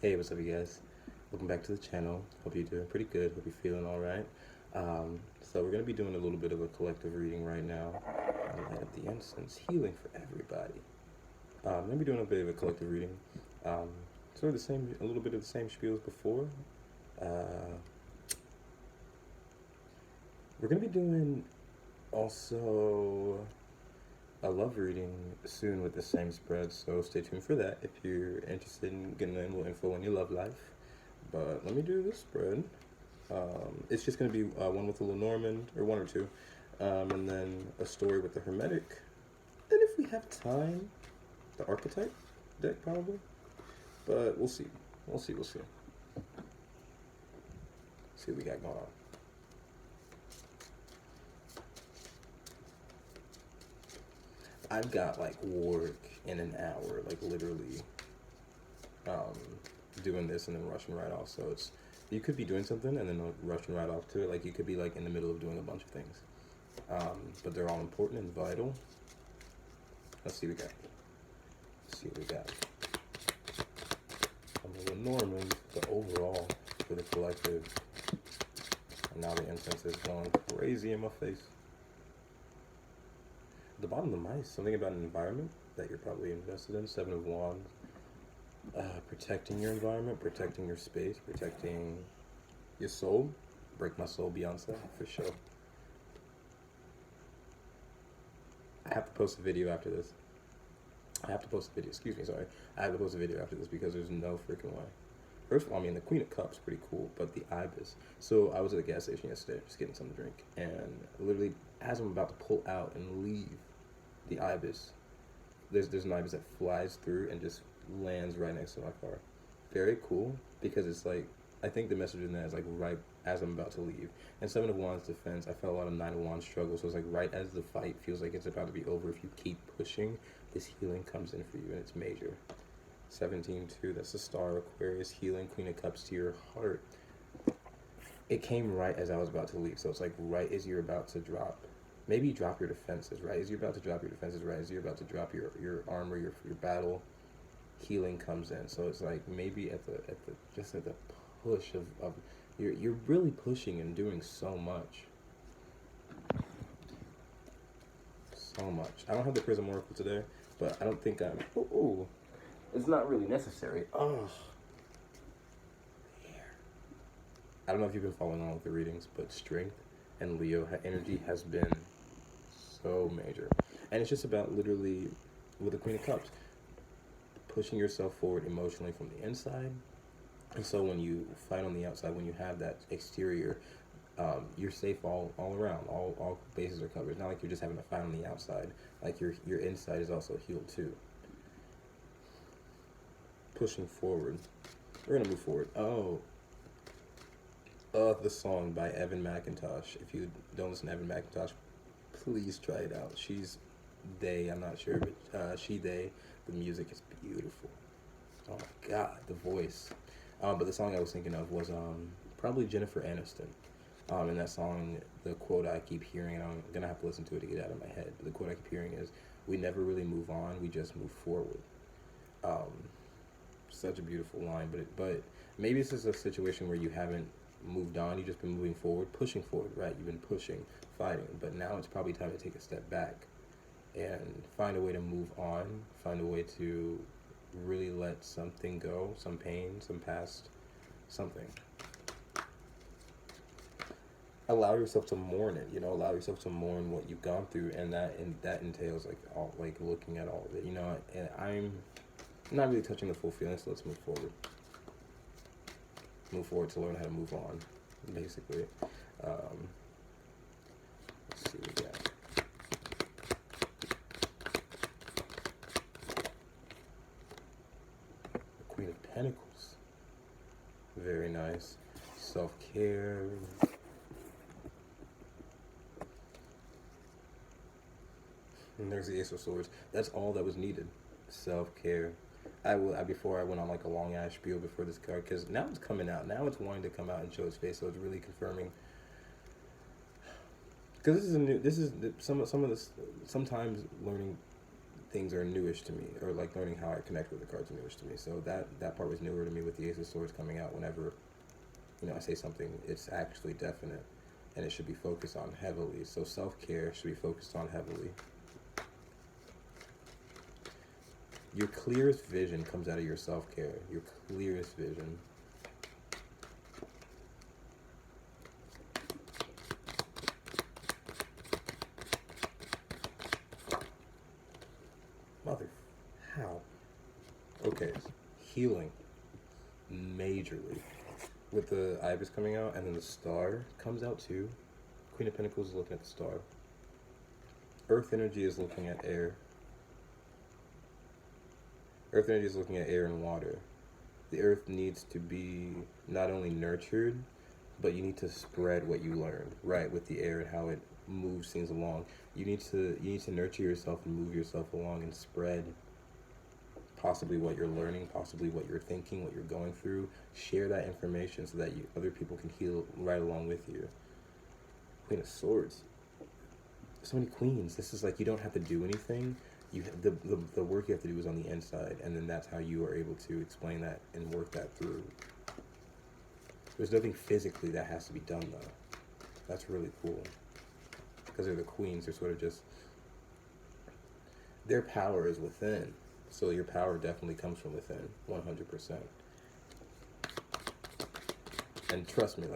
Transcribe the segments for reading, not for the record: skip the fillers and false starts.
Hey, what's up, you guys? Welcome back to the channel. Hope you're doing pretty good. Hope you're feeling all right. So we're gonna be doing a little bit of a collective reading right now. Light up the incense, healing for everybody. I'm gonna be doing a bit of a collective reading. Um, sort of the same, a little bit of the same spiel as before. Uh, we're gonna be doing also a love reading soon with the same spread. So stay tuned for that if you're interested in getting a little info on your love life. But let me do this spread. It's just going to be one with the Lenormand, or one or two, and then a story with the Hermetic. And if we have time, the Archetype deck probably. But we'll see. We'll see. See what we got going on. I've got like work in an hour, like literally um, doing this and then rushing right off. So it's you could be doing something and then rushing right off to it. Like you could be like in the middle of doing a bunch of things, but they're all important and vital. Let's see what we got. Let's see what we got. I'm the Norman, the overall for the collective. And now the incense is going crazy in my face. The bottom of the mice, something about an environment that you're probably invested in. Seven of Wands. Protecting your environment, protecting your space, protecting your soul. Break my soul, Beyonce, for sure. I have to post a video after this. I have to post a video, excuse me, sorry. I have to post a video after this because there's no freaking way. First of all, I mean, the Queen of Cups, pretty cool, but the Ibis. So I was at the gas station yesterday, just getting something to drink, and literally, as I'm about to pull out and leave the Ibis, there's an Ibis that flies through and just lands right next to my car. Very cool, because it's like, I think the message in that is like right as I'm about to leave. And Seven of Wands defense, I felt a lot of Nine of Wands struggle, so it's like right as the fight feels like it's about to be over, if you keep pushing, this healing comes in for you, and it's major. 17-2, that's the star, Aquarius, healing, Queen of Cups to your heart. It came right as I was about to leave, so it's like right as you're about to drop. Maybe you drop your defenses, right as you're about to drop your defenses, right as you're about to drop your armor, your battle, healing comes in. So it's like maybe at the just at the push of you're really pushing and doing so much. So much. I don't have the Prism Oracle today, but I don't think I'm ooh. It's not really necessary. Oh, I don't know if you've been following along with the readings, but strength and Leo energy has been so major. And it's just about literally, with the Queen of Cups, pushing yourself forward emotionally from the inside. And so when you fight on the outside, when you have that exterior, you're safe all around. All bases are covered. It's not like you're just having to fight on the outside. Like your inside is also healed too. Pushing forward. We're going to move forward. Oh, the song by Evan McIntosh. If you don't listen to Evan McIntosh, please try it out. She's they, I'm not sure, but she, they, the music is beautiful. Oh my god, the voice. But the song I was thinking of was probably Jennifer Aniston. And that song, the quote I keep hearing, and I'm gonna have to listen to it to get it out of my head, but the quote I keep hearing is, "We never really move on, we just move forward." Um, Such a beautiful line, but maybe this is a situation where you haven't moved on, you've just been moving forward, pushing forward, right? You've been pushing, fighting, but now it's probably time to take a step back and find a way to move on, find a way to really let something go, some pain, some past, something. Allow yourself to mourn it, allow yourself to mourn what you've gone through, and that entails like all like looking at all of it, and I'm not really touching the full feelings, so let's move forward. Move forward to learn how to move on, basically. Let's see what we got. The Queen of Pentacles. Very nice. Self-care. And there's the Ace of Swords. That's all that was needed. Self-care. Before I went on like a long ass spiel before this card, because now it's coming out. Now it's wanting to come out and show its face, so it's really confirming. Because this is some of this. Sometimes learning things are newish to me, or like learning how I connect with the cards are newish to me. So that part was newer to me with the Ace of Swords coming out. Whenever I say something, it's actually definite, and it should be focused on heavily. So self-care should be focused on heavily. Your clearest vision comes out of your self-care. Your clearest vision. Mother, how? Okay, healing, majorly. With the Ibis coming out, and then the Star comes out too. Queen of Pentacles is looking at the Star. Earth energy is looking at air. Earth energy is looking at air and water. The earth needs to be not only nurtured, but you need to spread what you learned, right, with the air and how it moves things along. You need to nurture yourself and move yourself along and spread possibly what you're learning, possibly what you're thinking, what you're going through. Share that information so that other people can heal right along with you. Queen of Swords. So many queens. This is like, you don't have to do anything. You have, the work you have to do is on the inside, and then that's how you are able to explain that and work that through. There's nothing physically that has to be done though. That's really cool. Because they're the queens, they're sort of just, their power is within. So your power definitely comes from within, 100%. And trust me,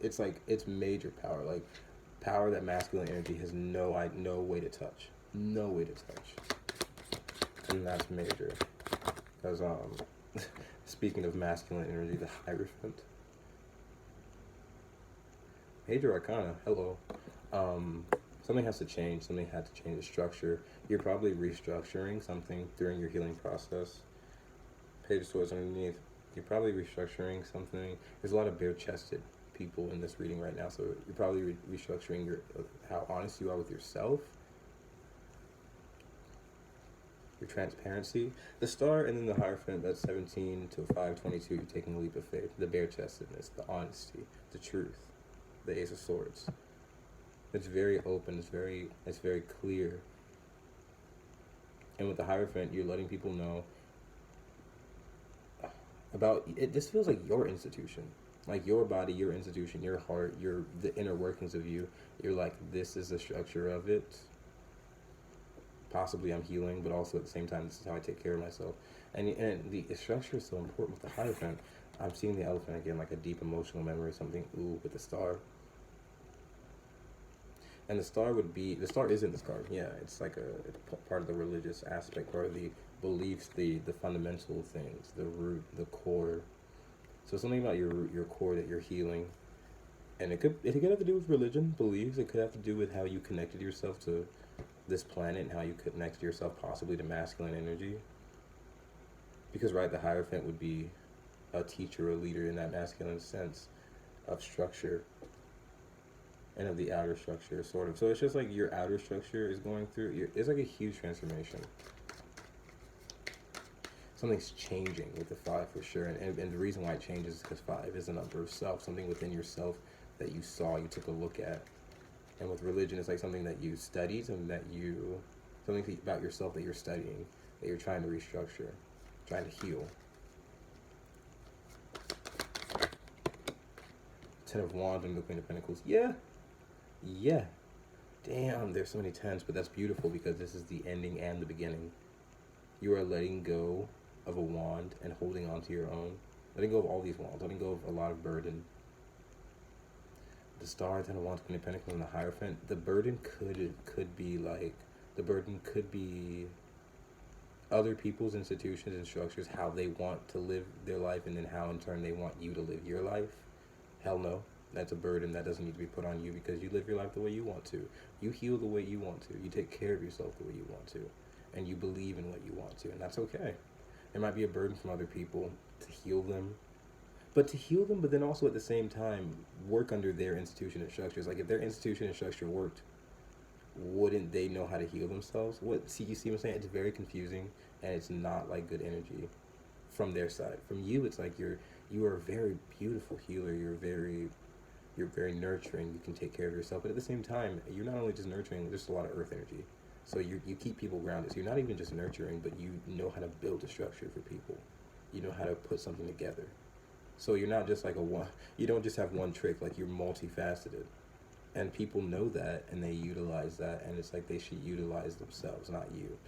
it's major power. Like, power that masculine energy has no way to touch. No way to touch. And that's major. Because, speaking of masculine energy, the Hierophant. Major Arcana, hello. Something has to change. Something had to change the structure. You're probably restructuring something during your healing process. Page of Swords underneath. You're probably restructuring something. There's a lot of bare-chested people in this reading right now, so you're probably restructuring how honest you are with yourself, your transparency. The Star and then the Hierophant, that's 17 to 522, you're taking a leap of faith. The bare-chestedness, the honesty, the truth, the Ace of Swords. It's very open, it's very clear. And with the Hierophant, you're letting people know about it. This feels like your institution, like your body, your institution, your heart, the inner workings of you. You're like, this is the structure of it. Possibly I'm healing, but also at the same time, this is how I take care of myself. And the structure is so important with the Hierophant. I'm seeing the Elephant again, like a deep emotional memory, something, with the Star. And the Star is in this card. Yeah, it's like it's part of the religious aspect, part of the beliefs, the fundamental things, the root, the core. So something about your root, your core that you're healing. And it could have to do with religion, beliefs. It could have to do with how you connected yourself to this planet and how you connected yourself possibly to masculine energy. Because, right, the Hierophant would be a teacher, a leader in that masculine sense of structure. And of the outer structure, sort of. So it's just like your outer structure is going through, it's like a huge transformation. Something's changing with the 5 for sure. And the reason why it changes is because 5 is a number of self, something within yourself that you saw, you took a look at. And with religion, it's like something that you studied, something about yourself that you're studying, that you're trying to restructure, trying to heal. 10 of Wands and the Queen of Pentacles. Yeah. Damn, there's so many 10s, but that's beautiful because this is the ending and the beginning. You are letting go of a wand and holding on to your own. Letting go of all these wands, letting go of a lot of burden. The Star, 10 of Wands, Queen of Pentacles, and the Hierophant. The burden could be other people's institutions and structures, how they want to live their life, and then how in turn they want you to live your life. Hell no. That's a burden that doesn't need to be put on you because you live your life the way you want to. You heal the way you want to. You take care of yourself the way you want to. And you believe in what you want to. And that's okay. It might be a burden from other people to heal them. But then also at the same time, work under their institution and structures. Like if their institution and structure worked, wouldn't they know how to heal themselves? See what I'm saying? It's very confusing and it's not like good energy from their side. From you, it's like you are a very beautiful healer. You're very nurturing. You can take care of yourself, but at the same time, you're not only just nurturing. There's a lot of earth energy, So you keep people grounded. So you're not even just nurturing, but you know how to build a structure for people. You know how to put something together. So you're not just like a one. You don't just have one trick. Like, you're multifaceted, and people know that, and they utilize that. And it's like they should utilize themselves, not you.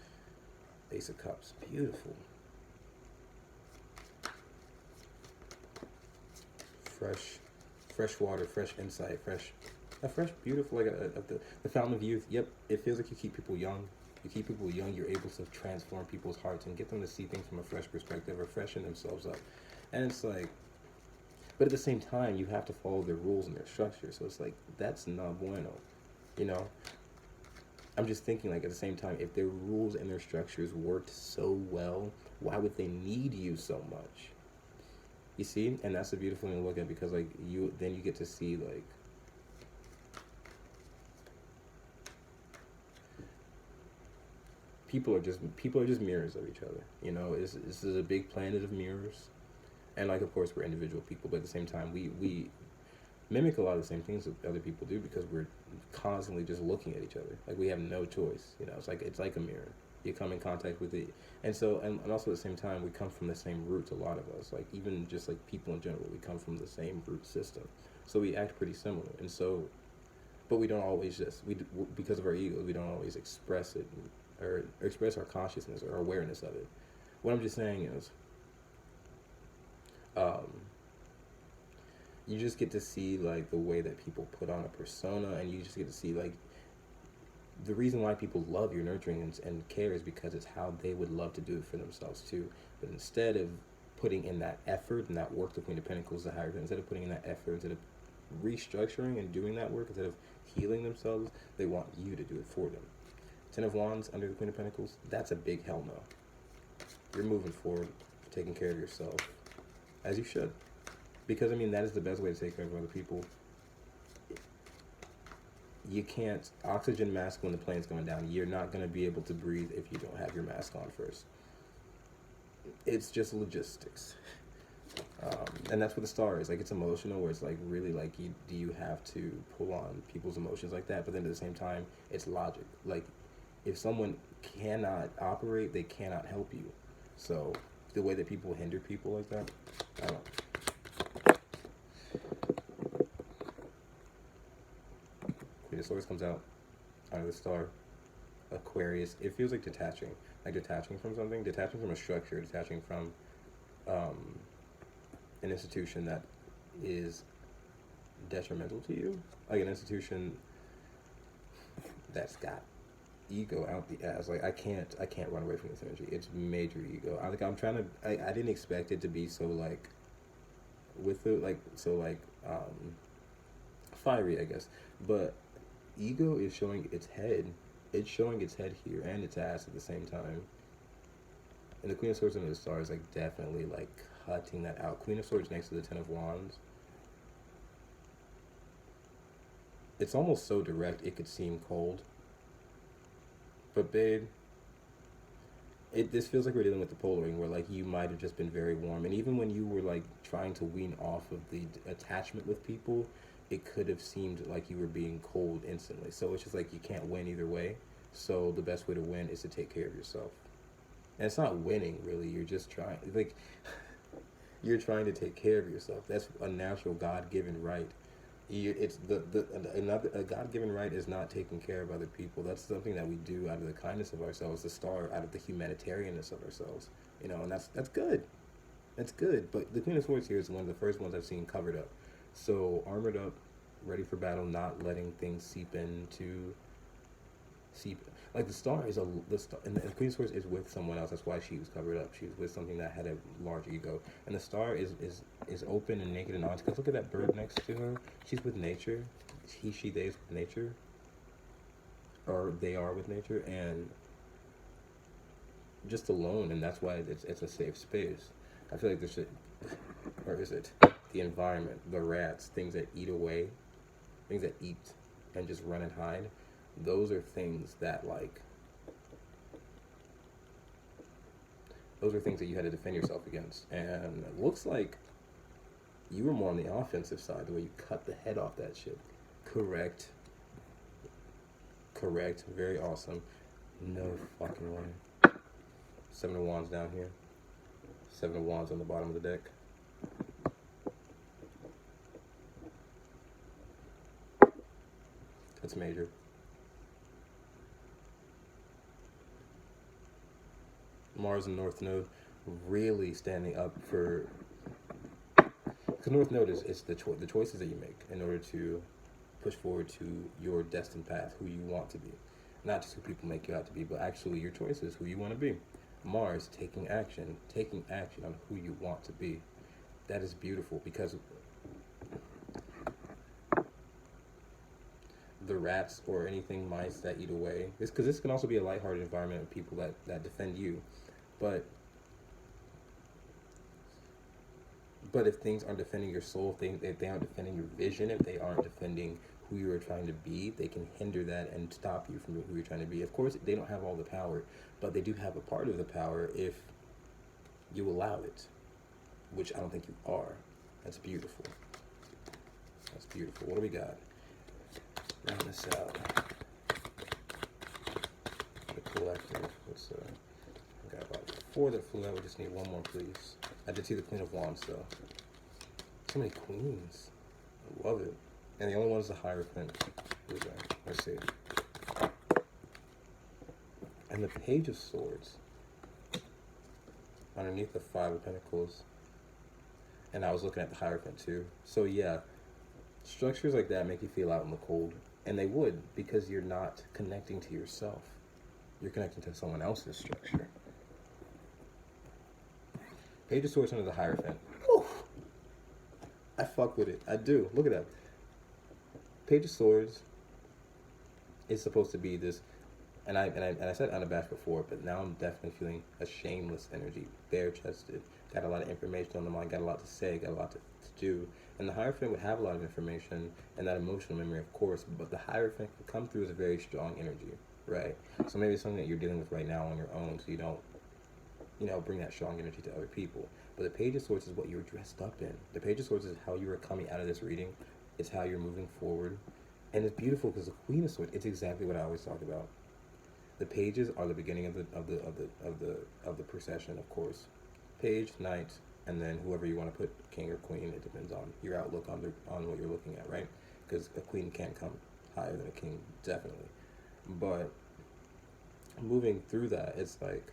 Ace of Cups, beautiful. Fresh water, fresh insight, fresh, beautiful, like the fountain of youth. Yep, it feels like you keep people young. You keep people young. You're able to transform people's hearts and get them to see things from a fresh perspective, or freshen themselves up. And it's like, but at the same time, you have to follow their rules and their structure. So it's like, that's not bueno, you know. I'm just thinking, like, at the same time, if their rules and their structures worked so well, why would they need you so much? You see? And that's a beautiful thing to look at, because, like, you get to see, like, people are just mirrors of each other. You know, this is a big planet of mirrors, and, like, of course, we're individual people, but at the same time, we mimic a lot of the same things that other people do, because we're constantly just looking at each other. Like, we have no choice. You know, it's like a mirror. You come in contact with it, and so and also at the same time, we come from the same roots. A lot of us, like, even just like people in general, we come from the same root system, so we act pretty similar. And so, but we don't always because of our ego, we don't always express it, or express our consciousness or awareness of it. What I'm just saying is, you just get to see, like, the way that people put on a persona, and you just get to see, like, the reason why people love your nurturing and care is because it's how they would love to do it for themselves too. But instead of putting in that effort and that work, the Queen of Pentacles, the Hierophant, instead of putting in that effort, instead of restructuring and doing that work, instead of healing themselves, they want you to do it for them. Ten of Wands under the Queen of Pentacles, that's a big hell no. You're moving forward, taking care of yourself, as you should. Because, I mean, that is the best way to take care of other people. You can't oxygen mask when the plane's going down. You're not going to be able to breathe if you don't have your mask on first. It's just logistics. And that's what the Star is. Like, it's emotional, where it's like, really, like, do you have to pull on people's emotions like that? But then at the same time, it's logic. Like, if someone cannot operate, they cannot help you. So the way that people hinder people like that, I don't know. Queen of Swords comes out under the Star. Aquarius, it feels like detaching from something, detaching from a structure, detaching from an institution that is detrimental to you, like an institution that's got ego out the ass. Like, I can't run away from this energy. It's major ego. I didn't expect it to be so, like, with it, like, so, like, fiery, I guess, but ego is showing its head. It's showing its head here and its ass at the same time. And the Queen of Swords under the Star is, like, definitely, like, cutting that out. Queen of Swords next to the Ten of Wands. It's almost so direct it could seem cold. But, babe, this feels like we're dealing with the polar ring, where, like, you might have just been very warm. And even when you were, like, trying to wean off of the attachment with people, it could have seemed like you were being cold instantly. So it's just like, you can't win either way. So the best way to win is to take care of yourself. And it's not winning, really. You're just trying, like, you're trying to take care of yourself. That's a natural God-given right. It's a God-given right is not taking care of other people. That's something that we do out of the kindness of ourselves, the Star, out of the humanitarianness of ourselves. You know, and that's good. That's good. But the Queen of Swords here is one of the first ones I've seen covered up. So, armored up, ready for battle, not letting things seep. Like, the Star is and the Queen of Swords is with someone else. That's why she was covered up. She was with something that had a large ego. And the Star is open and naked and honest. Because look at that bird next to her. She's with nature. He, she, they is with nature. Or they are with nature. And just alone. And that's why it's a safe space. I feel like this should, or is it the environment, the rats, things that eat away, things that eat and just run and hide. Those are things that, like, those are things that you had to defend yourself against. And it looks like you were more on the offensive side, the way you cut the head off that shit. Correct. Very awesome. No fucking way. Seven of Wands down here. Seven of Wands on the bottom of the deck. That's major. Mars and North Node really standing up for... Because North Node is the choices that you make in order to push forward to your destined path, who you want to be. Not just who people make you out to be, but actually your choices, who you want to be. Mars taking action on who you want to be. That is beautiful, because the rats or anything, mice that eat away, because this can also be a lighthearted environment of people that defend you, but if things aren't defending your soul, if they aren't defending your vision, if they aren't defending who you are trying to be, they can hinder that and stop you from who you're trying to be. Of course, they don't have all the power, but they do have a part of the power if you allow it, which I don't think you are. That's beautiful. That's beautiful. What do we got? Round this out. The collective. What's I got about 4 that flew out. We just need 1 more, please. I did see the Queen of Wands, though. So many queens. I love it. And the only one is the Hierophant. Who's that? Let's see. And the Page of Swords. Underneath the 5 of Pentacles. And I was looking at the Hierophant, too. So, yeah. Structures like that make you feel out in the cold. And they would, because you're not connecting to yourself. You're connecting to someone else's structure. Page of Swords under the Hierophant. Whew. I fuck with it. I do. Look at that. Page of Swords is supposed to be this, and I said unabashed before, but now I'm definitely feeling a shameless energy, bare-chested. Got a lot of information on the mind. Got a lot to say. Got a lot to do. And the Hierophant would have a lot of information and that emotional memory, of course, but the Hierophant would come through as a very strong energy, right? So maybe it's something that you're dealing with right now on your own, so you don't, bring that strong energy to other people. But the Page of Swords is what you're dressed up in. The Page of Swords is how you are coming out of this reading. It's how you're moving forward. And it's beautiful because the Queen of Swords, it's exactly what I always talk about. The pages are the beginning of the procession, of course. Page, knight, and then whoever you want to put, king or queen. It depends on your outlook on what you're looking at, right? Because a queen can come higher than a king, definitely. But moving through that, it's like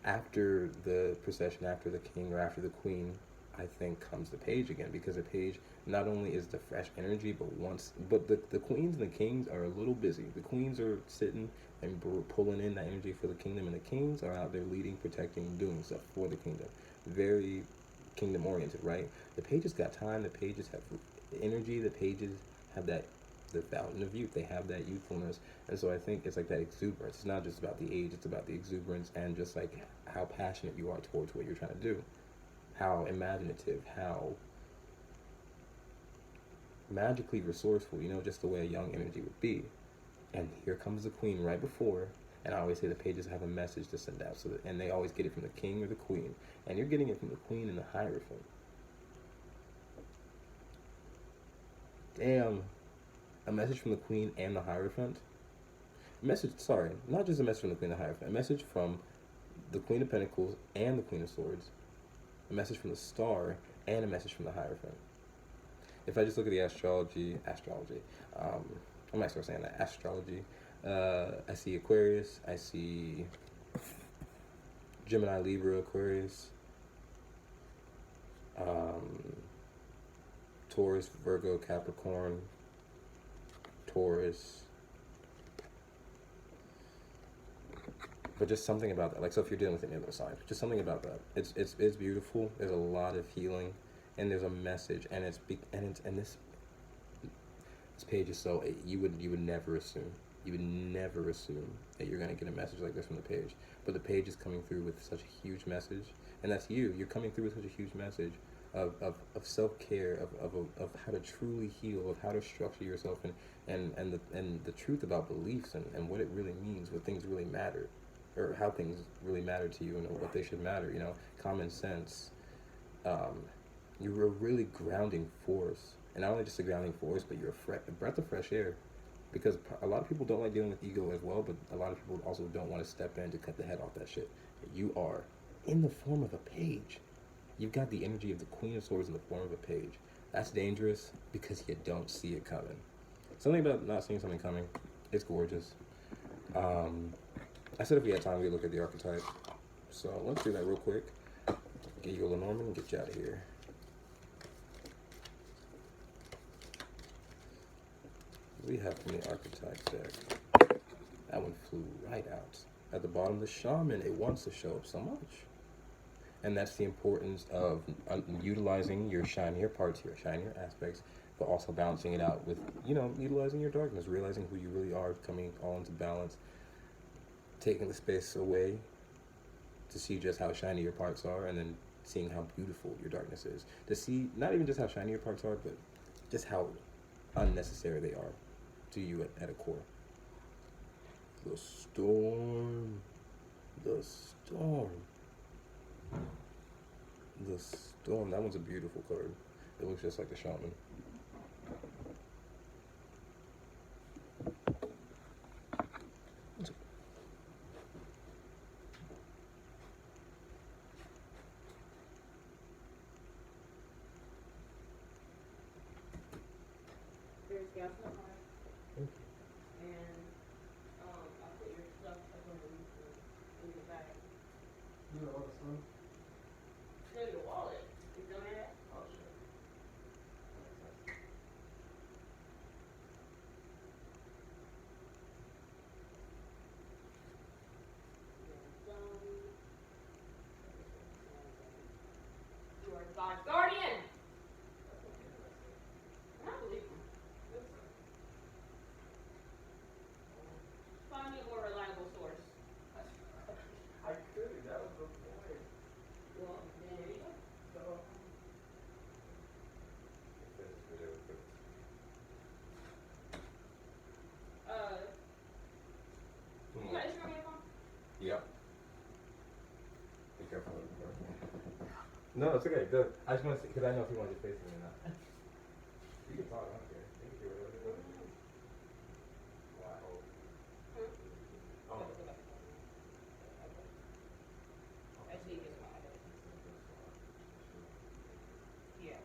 after the procession, after the king or after the queen, I think comes the page again, because the page not only is the fresh energy, but the queens and the kings are a little busy. The queens are sitting and pulling in that energy for the kingdom, and the kings are out there leading, protecting, doing stuff for the kingdom. Very kingdom oriented, right? The pages got time. The pages have energy. The pages have the fountain of youth. They have that youthfulness, and so I think it's like that exuberance. It's not just about the age; it's about the exuberance and just like how passionate you are towards what you're trying to do, how imaginative, how magically resourceful. Just the way a young energy would be. And here comes the queen right before. And I always say the pages have a message to send out, and they always get it from the king or the queen, and you're getting it from the queen and the Hierophant. Damn. A message from the queen and the Hierophant. Not just a message from the queen and the Hierophant. A message from the Queen of Pentacles and the Queen of Swords. A message from the Star and a message from the Hierophant. If I just look at the astrology, I might start saying that, astrology. I see Aquarius. I see Gemini, Libra, Aquarius. Taurus, Virgo, Capricorn, Taurus. But just something about that. Like, so if you're dealing with any of those signs, just something about that. It's beautiful. There's a lot of healing, and there's a message, and this page is so, you would never assume. You would never assume that you're going to get a message like this from the page. But the page is coming through with such a huge message. And that's you. You're coming through with such a huge message of self-care, of how to truly heal, of how to structure yourself, and the truth about beliefs and what it really means, what things really matter, or how things really matter to you and what they should matter, common sense. You're a really grounding force. And not only just a grounding force, but you're a breath of fresh air. Because a lot of people don't like dealing with ego as well, but a lot of people also don't want to step in to cut the head off that shit. You are in the form of a page. You've got the energy of the Queen of Swords in the form of a page. That's dangerous because you don't see it coming. Something about not seeing something coming. It's gorgeous. I said if we had time, we'd look at the archetype. So let's do that real quick. Get you a Lenormand and get you out of here. We have from the archetype deck. That one flew right out. At the bottom, the shaman, it wants to show up so much. And that's the importance of utilizing your shinier parts, your shinier aspects, but also balancing it out with, utilizing your darkness, realizing who you really are, coming all into balance, taking the space away to see just how shiny your parts are, and then seeing how beautiful your darkness is. To see not even just how shiny your parts are, but just how unnecessary they are to you at a core. The storm. The storm. The storm. That one's a beautiful card. It looks just like the shaman. There's gas in the car. And I'll put your stuff up underneath in the bag. You know what, son? No, your wallet. You don't have that? Oh, shit. You are God's guardian. And I believe him. Find me a more reliable source. I couldn't, that was the point. Well, then there you go. So, You got Instagram on your phone? Yep. Be careful. No, it's okay. I just want to see, because I know if you want to face me or not. You can talk, I don't care. You can do whatever you want to do. Wow. Oh. Actually, it's my Yeah.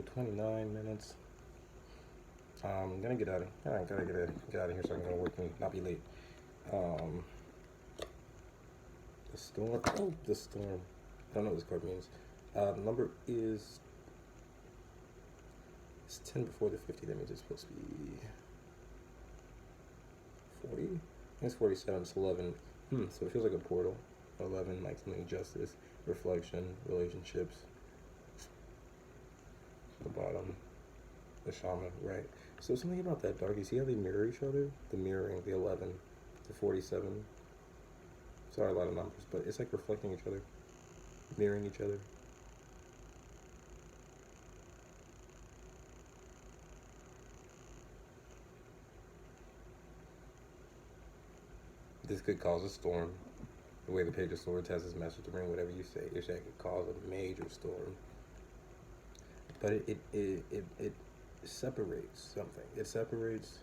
at 29 minutes. I'm gonna get out of here. I gotta get out of here so I can go to work and not be late. The storm. Oh, the storm. I don't know what this card means. The number is. It's 10 before the 50. That means it's supposed to be 40. I think it's 47. It's 11. So it feels like a portal. 11, like something justice, reflection, relationships. The bottom. The shaman, right? So something about that dark. You see how they mirror each other? The mirroring, the 11, the 47. Sorry, a lot of numbers, but it's like reflecting each other, mirroring each other. This could cause a storm. The way the Page of Swords has this message to bring whatever you say, you're saying it could cause a major storm. But it separates something. It separates.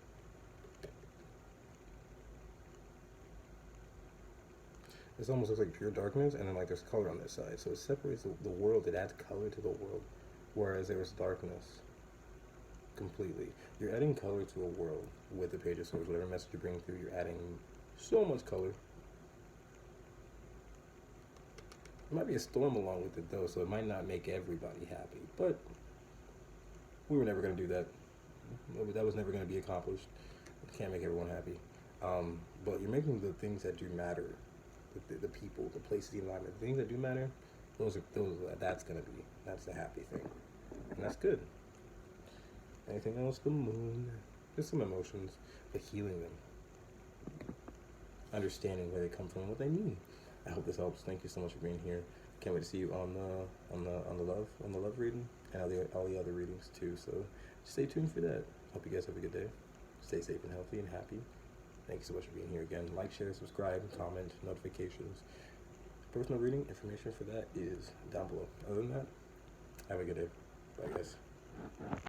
This almost looks like pure darkness, and then like there's color on this side. So it separates the world. It adds color to the world, whereas there was darkness completely. You're adding color to a world with the Page of Swords. Whatever message you bring through, you're adding so much color. There might be a storm along with it though, so it might not make everybody happy. But we were never going to do that. That was never going to be accomplished. You can't make everyone happy. But you're making the things that do matter, the people, the places, the environment, the things that do matter. That's the happy thing, and that's good. Anything else? The moon. Just some emotions, but healing them, understanding where they come from, what they mean. I hope this helps. Thank you so much for being here. Can't wait to see you on the love reading and all the other readings too. So stay tuned for that. Hope you guys have a good day. Stay safe and healthy and happy. Thank you so much for being here again. Like, share, subscribe, comment, notifications. Personal reading information for that is down below. Other than that, have a good day. Bye guys.